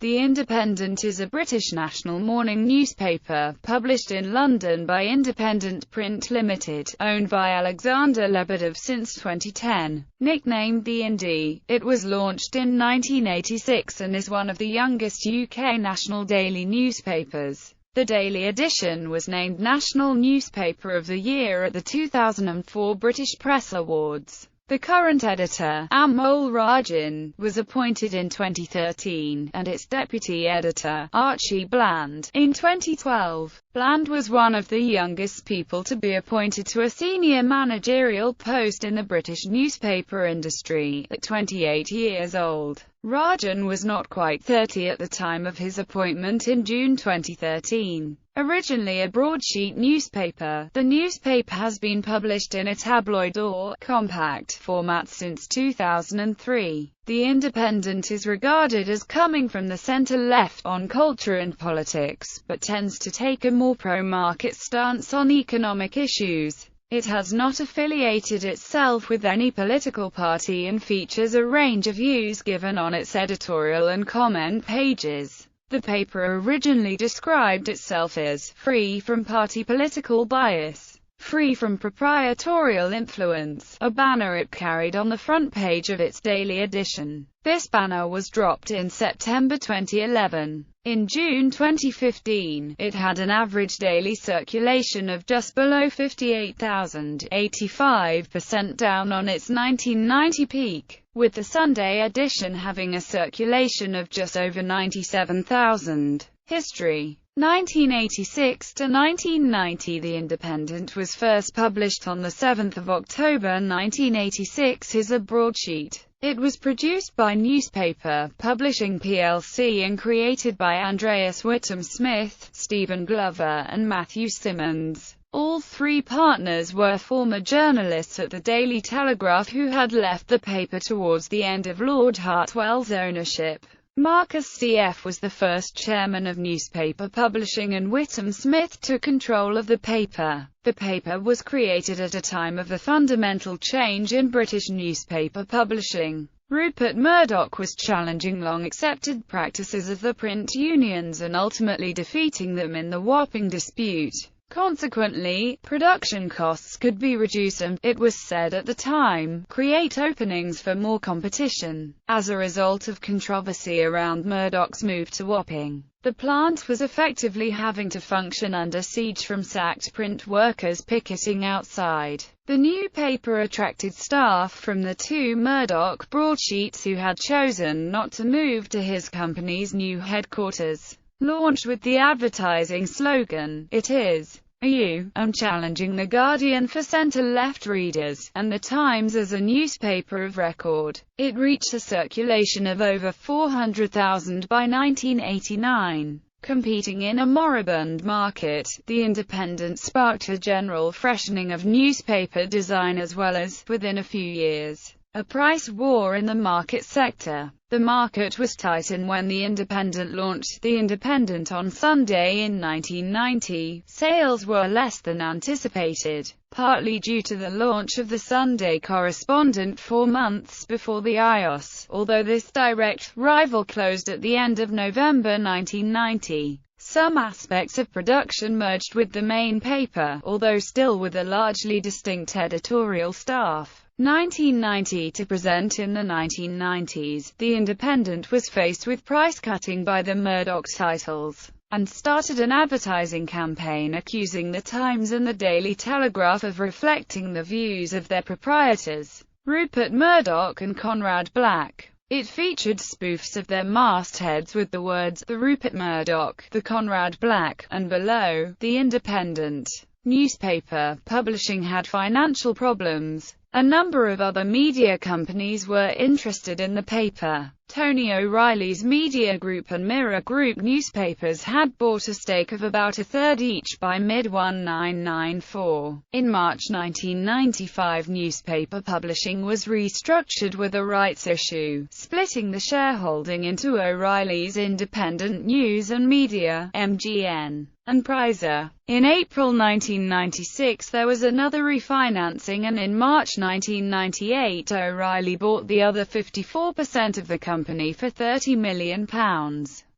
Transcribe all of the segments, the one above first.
The Independent is a British national morning newspaper, published in London by Independent Print Limited, owned by Alexander Lebedev since 2010. Nicknamed The Indie, it was launched in 1986 and is one of the youngest UK national daily newspapers. The daily edition was named National Newspaper of the Year at the 2004 British Press Awards. The current editor, Amol Rajan, was appointed in 2013, and its deputy editor, Archie Bland, in 2012. Bland was one of the youngest people to be appointed to a senior managerial post in the British newspaper industry, at 28 years old. Rajan was not quite 30 at the time of his appointment in June 2013. Originally a broadsheet newspaper, the newspaper has been published in a tabloid or compact format since 2003. The Independent is regarded as coming from the centre-left on culture and politics, but tends to take a more pro-market stance on economic issues. It has not affiliated itself with any political party and features a range of views given on its editorial and comment pages. The paper originally described itself as free from party political bias, free from proprietorial influence, a banner it carried on the front page of its daily edition. This banner was dropped in September 2011. In June 2015, it had an average daily circulation of just below 58,000, 85% down on its 1990 peak, with the Sunday edition having a circulation of just over 97,000. History: 1986 to 1990. The Independent was first published on 7 October 1986 as a broadsheet. It was produced by Newspaper Publishing plc and created by Andreas Whittam-Smith, Stephen Glover and Matthew Simmons. All three partners were former journalists at the Daily Telegraph who had left the paper towards the end of Lord Hartwell's ownership. Marcus C.F. was the first chairman of Newspaper Publishing and Whittam-Smith took control of the paper. The paper was created at a time of a fundamental change in British newspaper publishing. Rupert Murdoch was challenging long-accepted practices of the print unions and ultimately defeating them in the Wapping dispute. Consequently, production costs could be reduced and, it was said at the time, create openings for more competition. As a result of controversy around Murdoch's move to Wapping, the plant was effectively having to function under siege from sacked print workers picketing outside. The new paper attracted staff from the two Murdoch broadsheets who had chosen not to move to his company's new headquarters. Launched with the advertising slogan, "It is you," and challenging The Guardian for centre-left readers, and The Times as a newspaper of record. It reached a circulation of over 400,000 by 1989. Competing in a moribund market, The Independent sparked a general freshening of newspaper design as well as, within a few years, a price war in the market sector. The market was tight, and when The Independent launched The Independent on Sunday in 1990, sales were less than anticipated, partly due to the launch of the Sunday Correspondent 4 months before the iOS, although this direct rival closed at the end of November 1990. Some aspects of production merged with the main paper, although still with a largely distinct editorial staff. 1990 to present. In the 1990s, The Independent was faced with price-cutting by the Murdoch titles, and started an advertising campaign accusing The Times and the Daily Telegraph of reflecting the views of their proprietors, Rupert Murdoch and Conrad Black. It featured spoofs of their mastheads with the words, "The Rupert Murdoch, the Conrad Black," and below, "The Independent." Newspaper Publishing had financial problems. A number of other media companies were interested in the paper. Tony O'Reilly's Media Group and Mirror Group newspapers had bought a stake of about a third each by mid-1994. In March 1995, Newspaper Publishing was restructured with a rights issue, splitting the shareholding into O'Reilly's Independent News and Media, MGN, and Prizer. In April 1996 there was another refinancing, and in March 1998 O'Reilly bought the other 54% of the company for £30 million.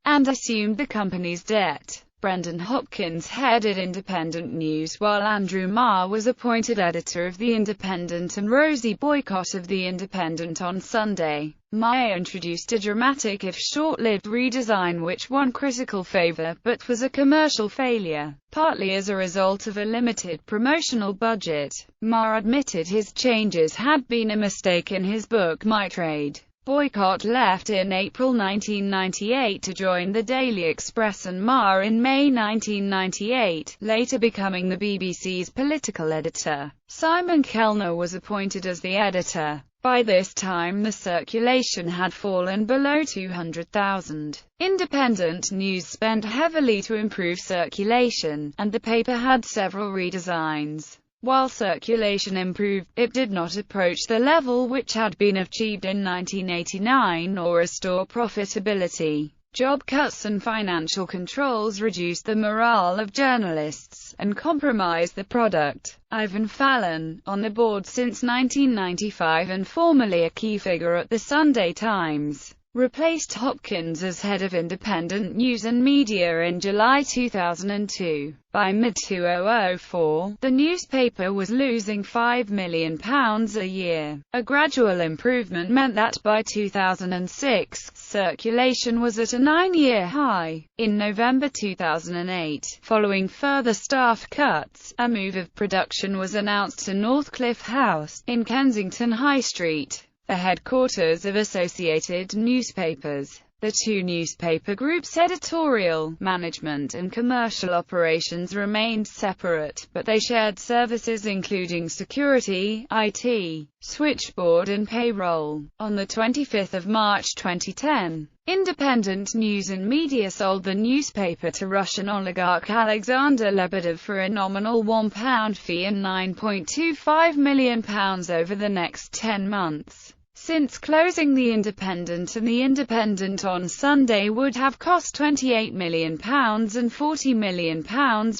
and assumed the company's debt. Brendan Hopkins headed Independent News, while Andrew Marr was appointed editor of The Independent and Rosie Boycott of The Independent on Sunday. Marr introduced a dramatic if short-lived redesign which won critical favor, but was a commercial failure, partly as a result of a limited promotional budget. Marr admitted his changes had been a mistake in his book My Trade. Boycott left in April 1998 to join the Daily Express and Marr in May 1998, later becoming the BBC's political editor. Simon Kellner was appointed as the editor. By this time the circulation had fallen below 200,000. Independent News spent heavily to improve circulation, and the paper had several redesigns. While circulation improved, it did not approach the level which had been achieved in 1989 or restore profitability. Job cuts and financial controls reduced the morale of journalists, and compromised the product. Ivan Fallon, on the board since 1995 and formerly a key figure at the Sunday Times, replaced Hopkins as head of Independent News and Media in July 2002. By mid-2004, the newspaper was losing £5 million a year. A gradual improvement meant that by 2006, circulation was at a 9-year high. In November 2008, following further staff cuts, a move of production was announced to Northcliffe House, in Kensington High Street, the headquarters of Associated Newspapers. The two newspaper groups' editorial, management and commercial operations remained separate, but they shared services including security, IT, switchboard and payroll. On 25 March 2010, Independent News and Media sold the newspaper to Russian oligarch Alexander Lebedev for a nominal £1 fee and £9.25 million over the next 10 months. Since closing The Independent and The Independent on Sunday would have cost £28 million and £40 million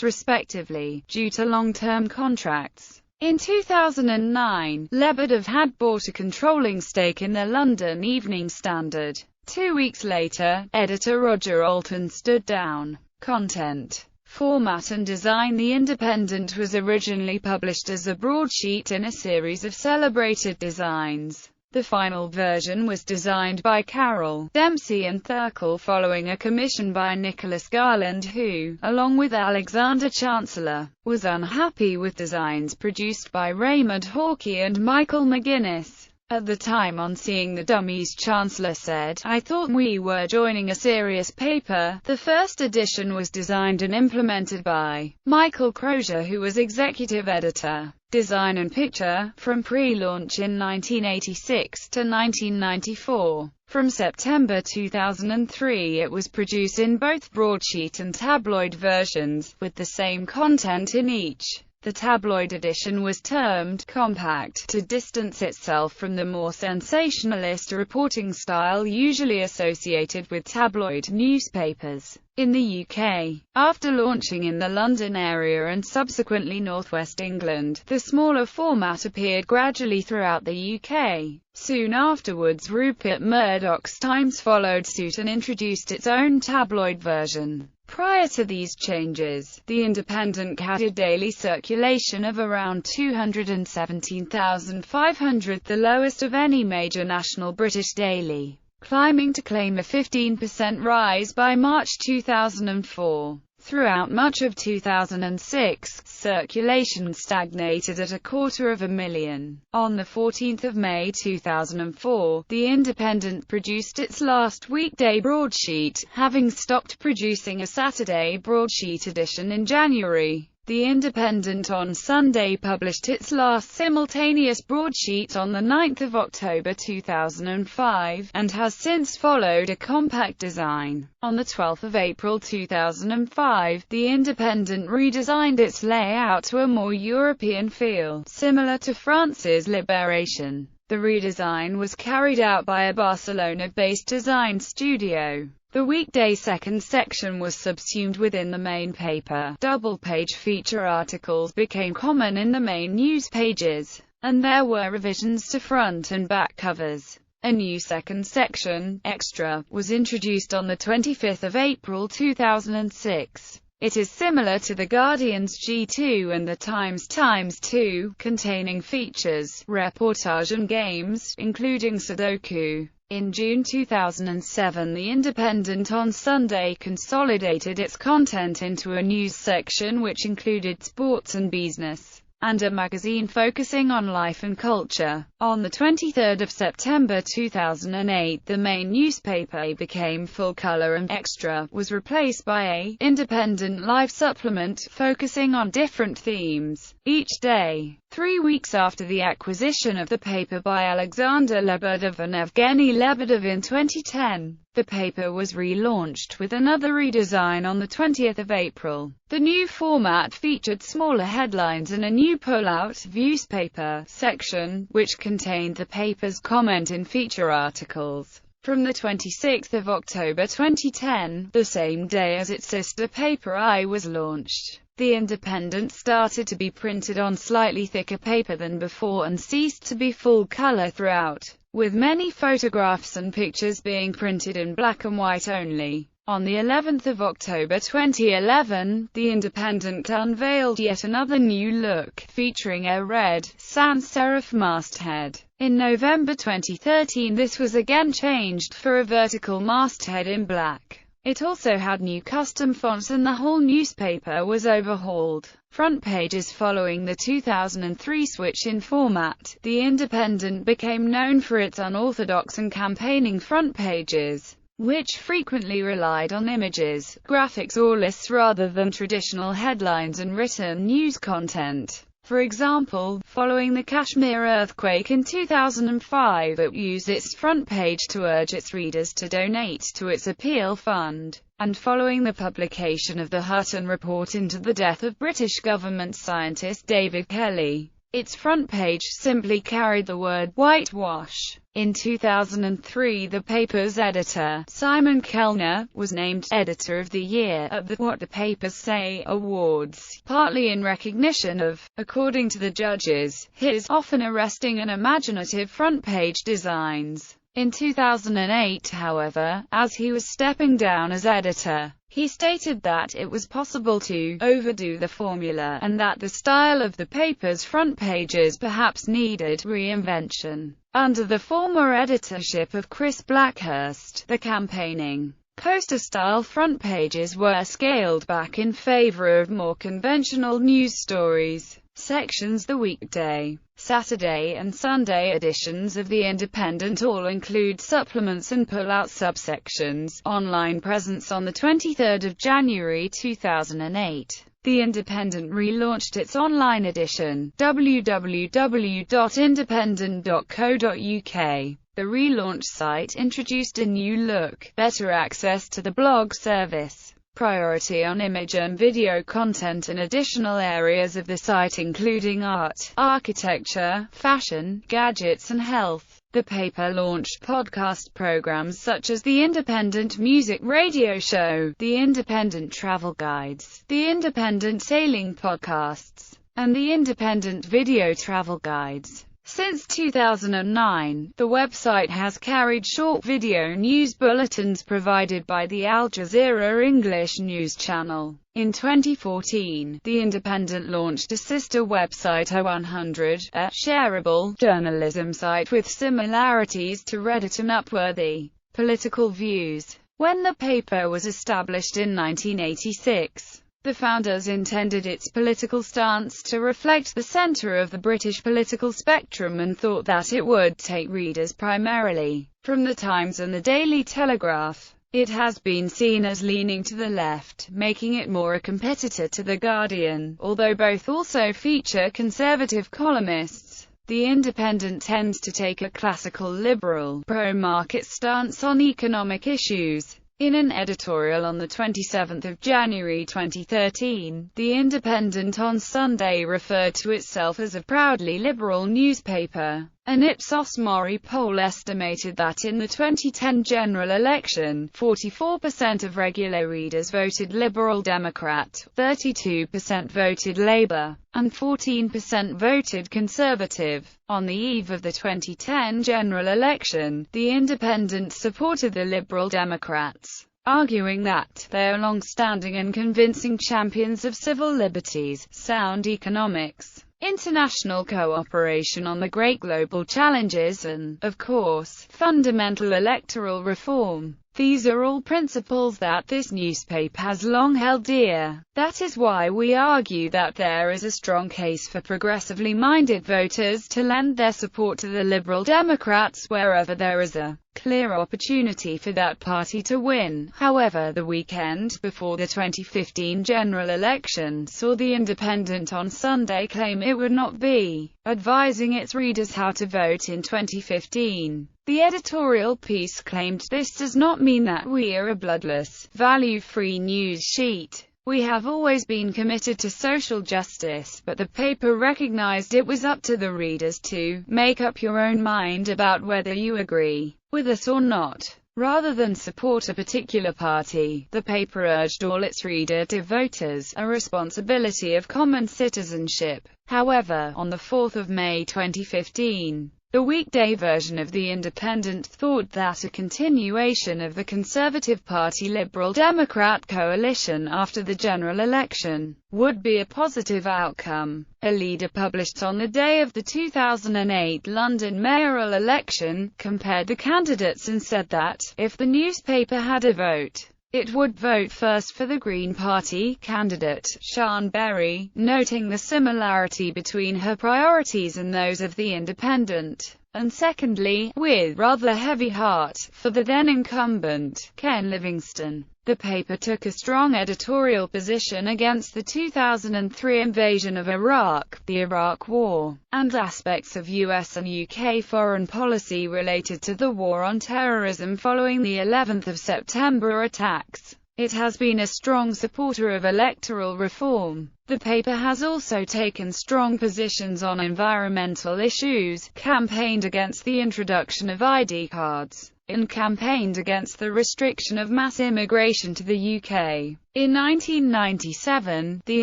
respectively, due to long-term contracts. In 2009, Lebedev had bought a controlling stake in the London Evening Standard. 2 weeks later, editor Roger Alton stood down. Content, format and design. The Independent was originally published as a broadsheet in a series of celebrated designs. The final version was designed by Carroll, Dempsey and Thurkel following a commission by Nicholas Garland who, along with Alexander Chancellor, was unhappy with designs produced by Raymond Hawkey and Michael McGuinness. At the time, on seeing the dummies, Chancellor said, "I thought we were joining a serious paper." The first edition was designed and implemented by Michael Crozier, who was executive editor, design and picture, from pre-launch in 1986 to 1994. From September 2003 it was produced in both broadsheet and tabloid versions, with the same content in each. The tabloid edition was termed compact to distance itself from the more sensationalist reporting style usually associated with tabloid newspapers. In the UK, after launching in the London area and subsequently northwest England, the smaller format appeared gradually throughout the UK. Soon afterwards, Rupert Murdoch's Times followed suit and introduced its own tabloid version. Prior to these changes, The Independent had a daily circulation of around 217,500, the lowest of any major national British daily, climbing to claim a 15% rise by March 2004. Throughout much of 2006, circulation stagnated at 250,000. On 14 May 2004, The Independent produced its last weekday broadsheet, having stopped producing a Saturday broadsheet edition in January. The Independent on Sunday published its last simultaneous broadsheet on 9 October 2005, and has since followed a compact design. On 12 April 2005, The Independent redesigned its layout to a more European feel, similar to France's Libération. The redesign was carried out by a Barcelona-based design studio. The weekday second section was subsumed within the main paper. Double-page feature articles became common in the main news pages, and there were revisions to front and back covers. A new second section, Extra, was introduced on 25 April 2006. It is similar to The Guardian's G2 and The Times X2, containing features, reportage and games, including Sudoku. In June 2007, The Independent on Sunday consolidated its content into a news section which included sports and business, and a magazine focusing on life and culture. On 23 September 2008, the main newspaper became full-color and Extra was replaced by a independent life supplement focusing on different themes each day. 3 weeks after the acquisition of the paper by Alexander Lebedev and Evgeny Lebedev in 2010, the paper was relaunched with another redesign on 20 April. The new format featured smaller headlines and a new pull-out newspaper section, which contained the paper's comment in feature articles. From 26 October 2010, the same day as its sister paper I was launched, The Independent started to be printed on slightly thicker paper than before and ceased to be full-color throughout, with many photographs and pictures being printed in black and white only. On the 11th of October 2011, The Independent unveiled yet another new look, featuring a red, sans serif masthead. In November 2013, this was again changed for a vertical masthead in black. It also had new custom fonts and the whole newspaper was overhauled. Front pages. Following the 2003 switch in format, The Independent became known for its unorthodox and campaigning front pages, which frequently relied on images, graphics or lists rather than traditional headlines and written news content. For example, following the Kashmir earthquake in 2005, it used its front page to urge its readers to donate to its appeal fund. And following the publication of the Hutton report into the death of British government scientist David Kelly, its front page simply carried the word whitewash. In 2003, the paper's editor, Simon Kellner, was named Editor of the Year at the What the Papers Say Awards, partly in recognition of, according to the judges, his often arresting and imaginative front-page designs. In 2008, however, as he was stepping down as editor, he stated that it was possible to overdo the formula, and that the style of the paper's front pages perhaps needed reinvention. Under the former editorship of Chris Blackhurst, the campaigning, poster-style front pages were scaled back in favor of more conventional news stories sections. The weekday, Saturday and Sunday editions of The Independent all include supplements and pull-out subsections. Online presence. On 23 January 2008, The Independent relaunched its online edition, www.independent.co.uk. The relaunch site introduced a new look, better access to the blog service, priority on image and video content and additional areas of the site including art, architecture, fashion, gadgets and health. The paper launched podcast programs such as The Independent Music Radio Show, The Independent Travel Guides, The Independent Sailing Podcasts, and The Independent Video Travel Guides. Since 2009, the website has carried short video news bulletins provided by the Al Jazeera English news channel. In 2014, The Independent launched a sister website O100, a shareable journalism site with similarities to Reddit and Upworthy political views. When the paper was established in 1986, the founders intended its political stance to reflect the centre of the British political spectrum and thought that it would take readers primarily from the Times and the Daily Telegraph. It has been seen as leaning to the left, making it more a competitor to The Guardian, although both also feature conservative columnists. The Independent tends to take a classical liberal, pro-market stance on economic issues. In an editorial on 27 January 2013, The Independent on Sunday referred to itself as a proudly liberal newspaper, An Ipsos Mori poll estimated that in the 2010 general election, 44% of regular readers voted Liberal Democrat, 32% voted Labour, and 14% voted Conservative. On the eve of the 2010 general election, The Independent supported the Liberal Democrats, arguing that they are long-standing and convincing champions of civil liberties, sound economics, international cooperation on the great global challenges and, of course, fundamental electoral reform. These are all principles that this newspaper has long held dear. That is why we argue that there is a strong case for progressively minded voters to lend their support to the Liberal Democrats wherever there is a clear opportunity for that party to win. However, the weekend before the 2015 general election saw The Independent on Sunday claim it would not be advising its readers how to vote in 2015. The editorial piece claimed, "This does not mean that we are a bloodless, value-free news sheet. We have always been committed to social justice, but the paper recognized it was up to the readers to make up your own mind about whether you agree with us or not. Rather than support a particular party, the paper urged all its readers to vote as a responsibility of common citizenship." However, on the 4th of May 2015, the weekday version of The Independent thought that a continuation of the Conservative Party-Liberal Democrat coalition after the general election would be a positive outcome. A leader published on the day of the 2008 London mayoral election compared the candidates and said that, if the newspaper had a vote, it would vote first for the Green Party candidate, Sian Berry, noting the similarity between her priorities and those of The Independent, and secondly, with rather heavy heart, for the then-incumbent, Ken Livingstone. The paper took a strong editorial position against the 2003 invasion of Iraq, the Iraq War, and aspects of US and UK foreign policy related to the war on terrorism following the 11th of September attacks. It has been a strong supporter of electoral reform. The paper has also taken strong positions on environmental issues, campaigned against the introduction of ID cards, and campaigned against the restriction of mass immigration to the UK. In 1997, The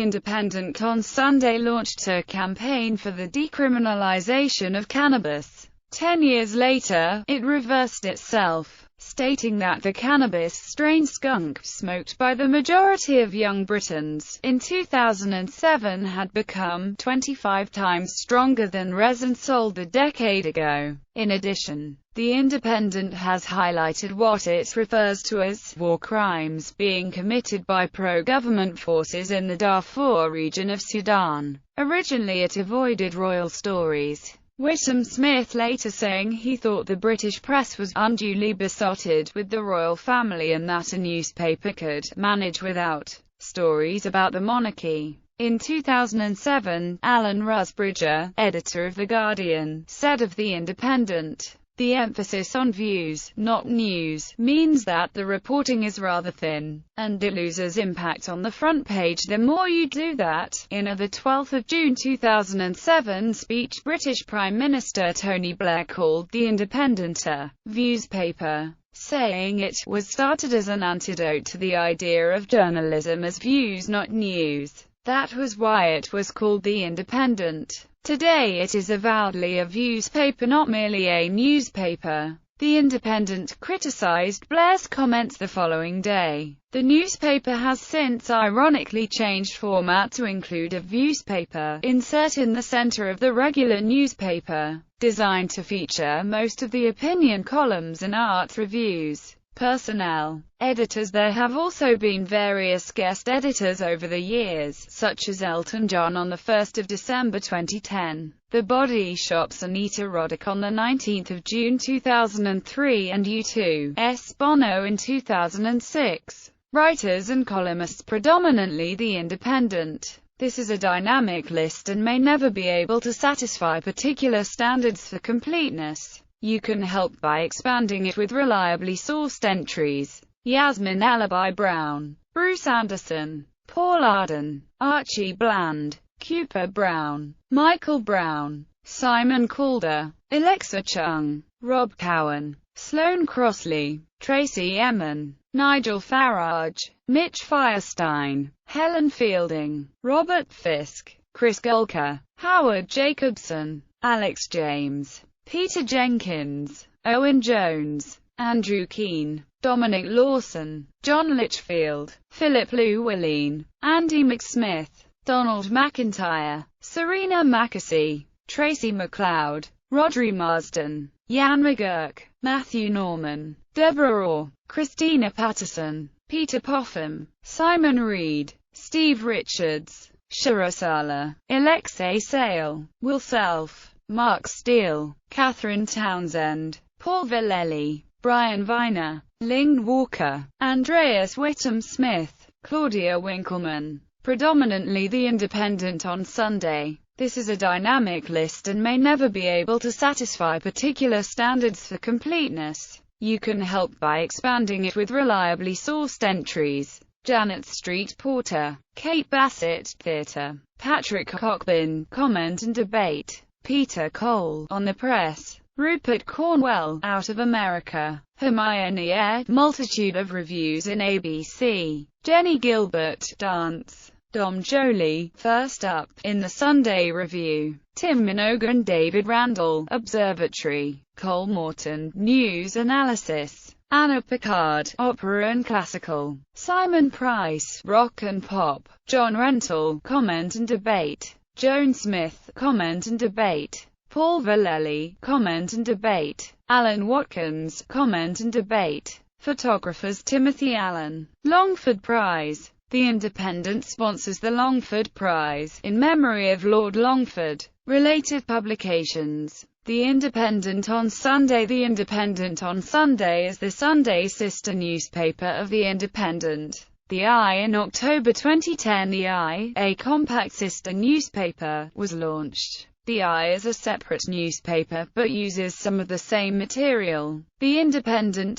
Independent on Sunday launched a campaign for the decriminalization of cannabis. 10 years later, it reversed itself, stating that the cannabis strain skunk, smoked by the majority of young Britons, in 2007 had become 25 times stronger than resin sold a decade ago. In addition, The Independent has highlighted what it refers to as war crimes being committed by pro-government forces in the Darfur region of Sudan. Originally it avoided royal stories, Whittam Smith later saying he thought the British press was unduly besotted with the royal family and that a newspaper could manage without stories about the monarchy. In 2007, Alan Rusbridger, editor of The Guardian, said of The Independent, "The emphasis on views, not news, means that the reporting is rather thin, and it loses impact on the front page the more you do that." In a 12th of June 2007 speech, British Prime Minister Tony Blair called The Independent a views paper, saying it was started as an antidote to the idea of journalism as views not news. That was why it was called The Independent. Today it is avowedly a views paper, not merely a newspaper. The Independent criticized Blair's comments the following day. The newspaper has since ironically changed format to include a views paper insert in the center of the regular newspaper, designed to feature most of the opinion columns and art reviews. Personnel. Editors. There have also been various guest editors over the years, such as Elton John on the 1st of December 2010, The Body Shop's Anita Roddick on the 19th of June 2003 and U2's Bono in 2006. Writers and columnists. Predominantly The Independent. This is a dynamic list and may never be able to satisfy particular standards for completeness. You can help by expanding it with reliably sourced entries. Yasmin Alibi Brown, Bruce Anderson, Paul Arden, Archie Bland, Cooper Brown, Michael Brown, Simon Calder, Alexa Chung, Rob Cowan, Sloane Crossley, Tracy Emin, Nigel Farage, Mitch Firestein, Helen Fielding, Robert Fisk, Chris Gulker, Howard Jacobson, Alex James, Peter Jenkins, Owen Jones, Andrew Keane, Dominic Lawson, John Litchfield, Philip Llewellyn, Andy McSmith, Donald McIntyre, Serena Mackesy, Tracy McLeod, Rodri Marsden, Jan McGurk, Matthew Norman, Deborah Orr, Christina Patterson, Peter Popham, Simon Reed, Steve Richards, Shara Sala, Alexei Sale, Will Self, Mark Steele, Catherine Townsend, Paul Vallely, Brian Viner, Ling Walker, Andreas Whittam Smith, Claudia Winkleman. Predominantly The Independent on Sunday. This is a dynamic list and may never be able to satisfy particular standards for completeness. You can help by expanding it with reliably sourced entries. Janet Street Porter, Kate Bassett, Theatre, Patrick Cockburn, Comment and Debate, Peter Cole, On the Press, Rupert Cornwell, Out of America, Hermione Ed, Multitude of Reviews in ABC, Jenny Gilbert, Dance, Dom Jolie, First Up, in the Sunday Review, Tim Minogue and David Randall, Observatory, Cole Morton, News Analysis, Anna Picard, Opera and Classical, Simon Price, Rock and Pop, John Rental, Comment and Debate, Joan Smith, Comment and Debate, Paul Vallely, Comment and Debate, Alan Watkins, Comment and Debate, Photographers Timothy Allen, Longford Prize. The Independent sponsors the Longford Prize, in memory of Lord Longford. Related publications. The Independent on Sunday. The Independent on Sunday is the Sunday sister newspaper of The Independent. The Eye. In October 2010, The Eye, a compact sister newspaper, was launched. The Eye is a separate newspaper, but uses some of the same material. The Independent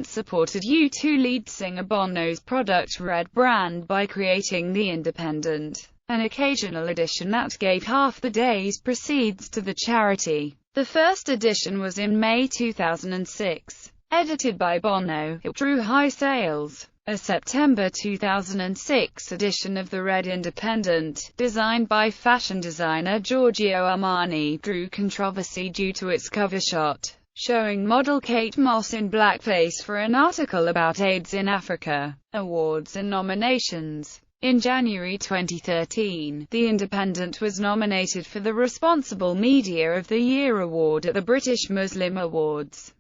supported U2 lead singer Bono's product Red Brand by creating The Independent, an occasional edition that gave half the day's proceeds to the charity. The first edition was in May 2006. Edited by Bono, it drew high sales. A September 2006 edition of the Red Independent, designed by fashion designer Giorgio Armani, drew controversy due to its cover shot, showing model Kate Moss in blackface for an article about AIDS in Africa. Awards and nominations. In January 2013, The Independent was nominated for the Responsible Media of the Year award at the British Muslim Awards.